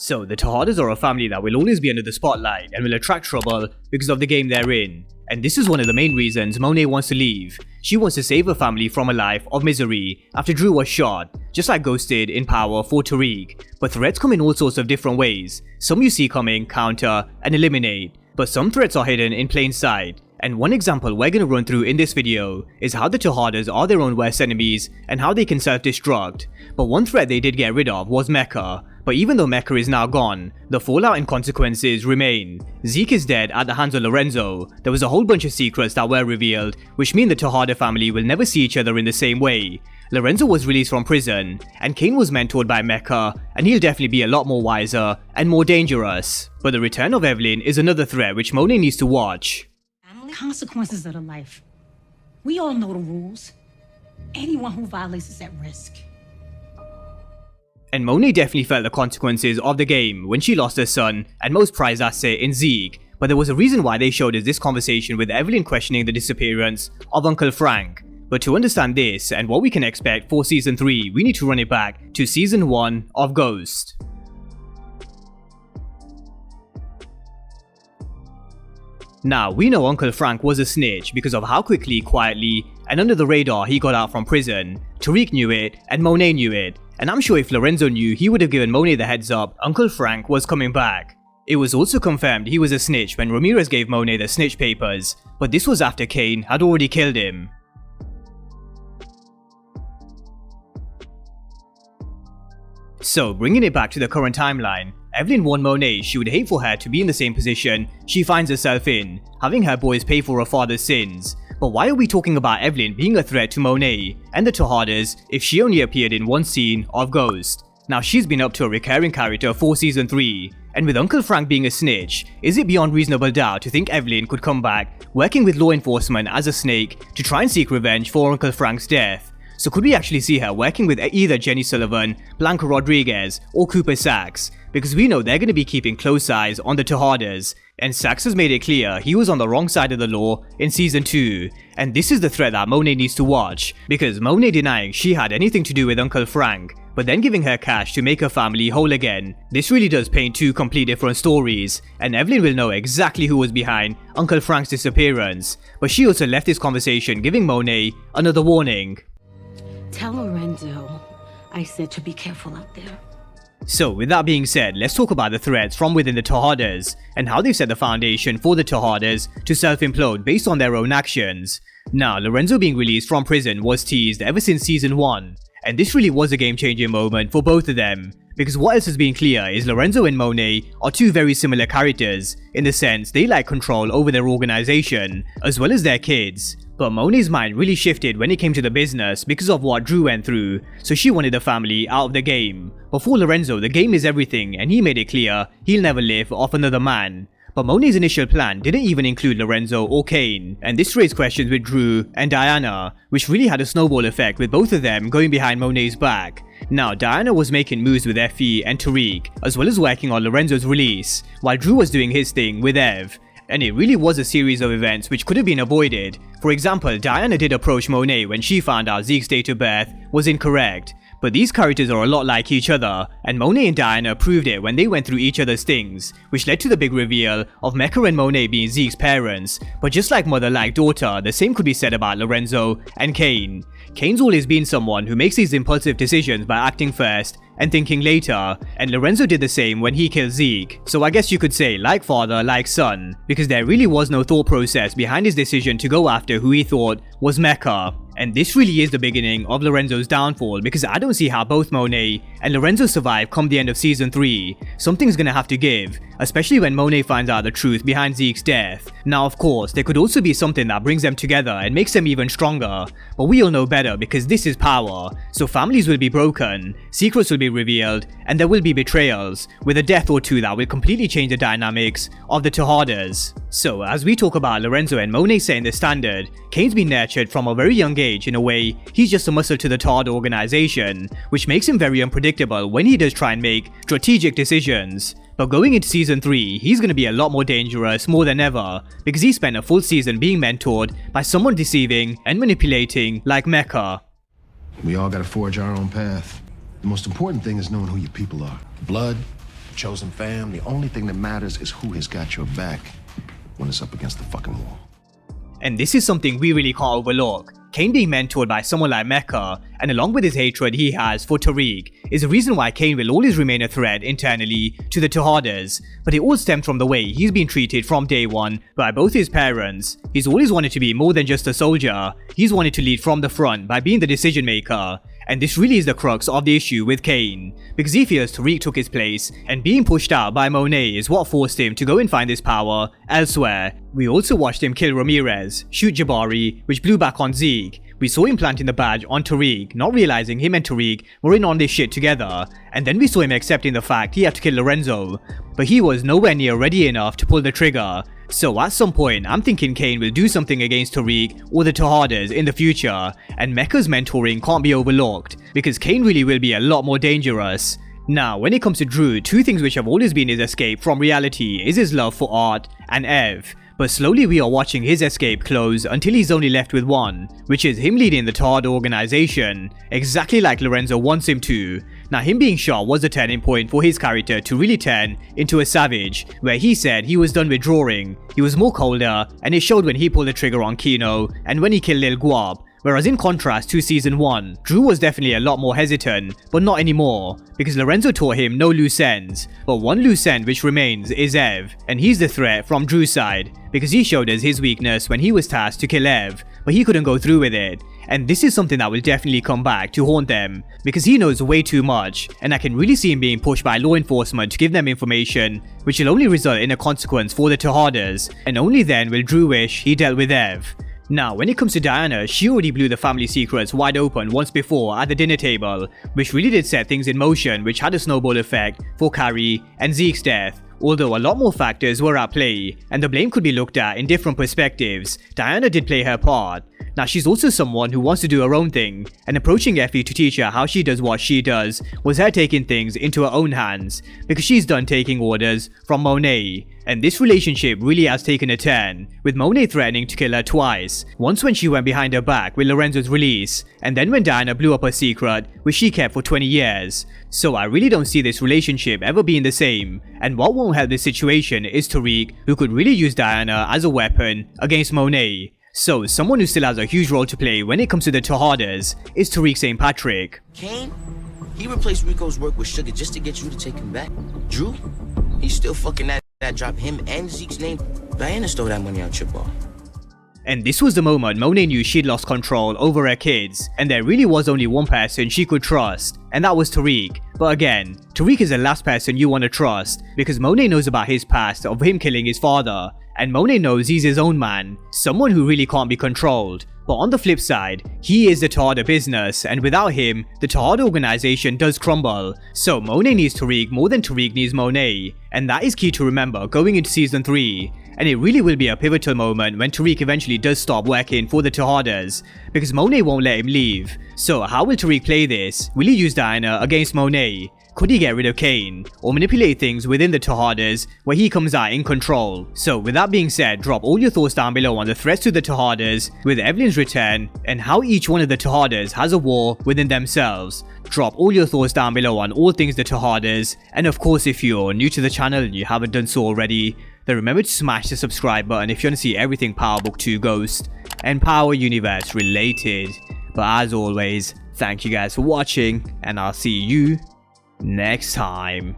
So, the Tejadas are a family that will always be under the spotlight and will attract trouble because of the game they're in. And this is one of the main reasons Monet wants to leave. She wants to save her family from a life of misery after Drew was shot, just like Ghost did in Power for Tariq. But threats come in all sorts of different ways. Some you see coming, counter, and eliminate. But some threats are hidden in plain sight. And one example we're going to run through in this video is how the Tejadas are their own worst enemies and how they can self-destruct. But one threat they did get rid of was Mecca. But even though Mecca is now gone, the fallout and consequences remain. Zeke is dead at the hands of Lorenzo. There was a whole bunch of secrets that were revealed, which mean the Tejada family will never see each other in the same way. Lorenzo was released from prison, and Kane was mentored by Mecca, and he'll definitely be a lot more wiser and more dangerous. But the return of Evelyn is another threat which Monet needs to watch. Consequences of the life. We all know the rules. Anyone who violates is at risk. And Monet definitely felt the consequences of the game when she lost her son and most prized asset in Zeke. But there was a reason why they showed us this conversation with Evelyn questioning the disappearance of Uncle Frank. But to understand this and what we can expect for Season 3, we need to run it back to Season 1 of Ghost. Now, we know Uncle Frank was a snitch because of how quickly, quietly, and under the radar he got out from prison. Tariq knew it, and Monet knew it, and I'm sure if Lorenzo knew, he would have given Monet the heads up Uncle Frank was coming back. It was also confirmed he was a snitch when Ramirez gave Monet the snitch papers, but this was after Kane had already killed him. So, bringing it back to the current timeline, Evelyn warned Monet she would hate for her to be in the same position she finds herself in, having her boys pay for her father's sins. But why are we talking about Evelyn being a threat to Monet and the Tejadas if she only appeared in one scene of Ghost? Now she's been up to a recurring character for Season 3, and with Uncle Frank being a snitch, is it beyond reasonable doubt to think Evelyn could come back working with law enforcement as a snake to try and seek revenge for Uncle Frank's death? So could we actually see her working with either Jenny Sullivan, Blanca Rodriguez, or Cooper Saxe? Because we know they're going to be keeping close eyes on the Tejadas, and Saxe has made it clear he was on the wrong side of the law in Season 2. And this is the threat that Monet needs to watch, because Monet denying she had anything to do with Uncle Frank, but then giving her cash to make her family whole again. This really does paint two completely different stories, and Evelyn will know exactly who was behind Uncle Frank's disappearance. But she also left this conversation giving Monet another warning. Tell Lorenzo I said to be careful out there. So with that being said, let's talk about the threats from within the Tejadas and how they've set the foundation for the Tejadas to self-implode based on their own actions. Now, Lorenzo being released from prison was teased ever since Season 1, and this really was a game-changing moment for both of them. Because what else has been clear is Lorenzo and Monet are two very similar characters, in the sense they like control over their organization, as well as their kids. But Monet's mind really shifted when it came to the business because of what Drew went through, so she wanted the family out of the game. But for Lorenzo, the game is everything, and he made it clear he'll never live off another man. But Monet's initial plan didn't even include Lorenzo or Kane, and this raised questions with Drew and Diana, which really had a snowball effect with both of them going behind Monet's back. Now, Diana was making moves with Effie and Tariq, as well as working on Lorenzo's release, while Drew was doing his thing with Ev. And it really was a series of events which could have been avoided. For example, Diana did approach Monet when she found out Zeke's date of birth was incorrect. But these characters are a lot like each other, and Monet and Diana proved it when they went through each other's things, which led to the big reveal of Mecca and Monet being Zeke's parents. But just like mother like daughter, the same could be said about Lorenzo and Kane. Kane's always been someone who makes these impulsive decisions by acting first and thinking later, and Lorenzo did the same when he killed Zeke. So I guess you could say like father, like son, because there really was no thought process behind his decision to go after who he thought was Mecca. And this really is the beginning of Lorenzo's downfall, because I don't see how both Monet and Lorenzo survive come the end of Season 3. Something's gonna have to give, especially when Monet finds out the truth behind Zeke's death. Now of course, there could also be something that brings them together and makes them even stronger, but we all know better because this is power. So families will be broken, secrets will be revealed, and there will be betrayals, with a death or two that will completely change the dynamics of the Tejadas. So as we talk about Lorenzo and Monet setting the standard, Kane's been nurtured from a very young age. In a way, he's just a muscle to the Tejada organization, which makes him very unpredictable when he does try and make strategic decisions. But going into Season 3, he's going to be a lot more dangerous more than ever, because he spent a full season being mentored by someone deceiving and manipulating like Mecca. We all gotta forge our own path. The most important thing is knowing who your people are. Blood, chosen fam. The only thing that matters is who has got your back when it's up against the fucking wall. And this is something we really can't overlook. Kane being mentored by someone like Mecca, and along with his hatred he has for Tariq, is the reason why Kane will always remain a threat internally to the Tejadas, but it all stemmed from the way he's been treated from day one by both his parents. He's always wanted to be more than just a soldier, he's wanted to lead from the front by being the decision maker. And this really is the crux of the issue with Kane, because he feels Tariq took his place, and being pushed out by Monet is what forced him to go and find this power elsewhere. We also watched him kill Ramirez, shoot Jabari, which blew back on Zeke. We saw him planting the badge on Tariq, not realizing him and Tariq were in on this shit together, and then we saw him accepting the fact he had to kill Lorenzo, but he was nowhere near ready enough to pull the trigger. So at some point, I'm thinking Kane will do something against Tariq or the Tejadas in the future, and Mecca's mentoring can't be overlooked, because Kane really will be a lot more dangerous. Now, when it comes to Drew, two things which have always been his escape from reality is his love for art and Ev. But slowly we are watching his escape close until he's only left with one, which is him leading the Tejada organization, exactly like Lorenzo wants him to. Now him being shot was a turning point for his character to really turn into a savage, where he said he was done withdrawing, he was more colder, and it showed when he pulled the trigger on Kino and when he killed Lil Guap. Whereas in contrast to season 1, Drew was definitely a lot more hesitant, but not anymore, because Lorenzo taught him no loose ends, but one loose end which remains is Ev, and he's the threat from Drew's side, because he showed us his weakness when he was tasked to kill Ev, but he couldn't go through with it. And this is something that will definitely come back to haunt them, because he knows way too much, and I can really see him being pushed by law enforcement to give them information, which will only result in a consequence for the Tejadas, and only then will Drew wish he dealt with Ev. Now, when it comes to Diana, she already blew the family secrets wide open once before at the dinner table, which really did set things in motion, which had a snowball effect for Carrie and Zeke's death. Although a lot more factors were at play, and the blame could be looked at in different perspectives, Diana did play her part. Now she's also someone who wants to do her own thing, and approaching Effie to teach her how she does what she does was her taking things into her own hands, because she's done taking orders from Monet. And this relationship really has taken a turn, with Monet threatening to kill her twice, once when she went behind her back with Lorenzo's release, and then when Diana blew up her secret, which she kept for 20 years. So I really don't see this relationship ever being the same, and what won't help this situation is Tariq, who could really use Diana as a weapon against Monet. So someone who still has a huge role to play when it comes to the Tejadas is Tariq St. Patrick. Kane? He replaced Rico's work with Sugar just to get you to take him back. Drew? He's still fucking that dropped him and Zeke's name. Diana stole that money out your bar. And this was the moment Monet knew she'd lost control over her kids, and there really was only one person she could trust, and that was Tariq. But again, Tariq is the last person you want to trust, because Monet knows about his past of him killing his father, and Monet knows he's his own man, someone who really can't be controlled. But on the flip side, he is the Tejada business, and without him, the Tejada organization does crumble. So Monet needs Tariq more than Tariq needs Monet, and that is key to remember going into season 3. And it really will be a pivotal moment when Tariq eventually does stop working for the Tejadas, because Monet won't let him leave. So how will Tariq play this? Will he use Diana against Monet? Could he get rid of Kane, or manipulate things within the Tejadas where he comes out in control? So with that being said, drop all your thoughts down below on the threats to the Tejadas with Evelyn's return, and how each one of the Tejadas has a war within themselves. Drop all your thoughts down below on all things the Tejadas, and of course if you're new to the channel and you haven't done so already, then remember to smash the subscribe button if you want to see everything Power Book 2 Ghost and Power Universe related. But as always, thank you guys for watching, and I'll see you next time.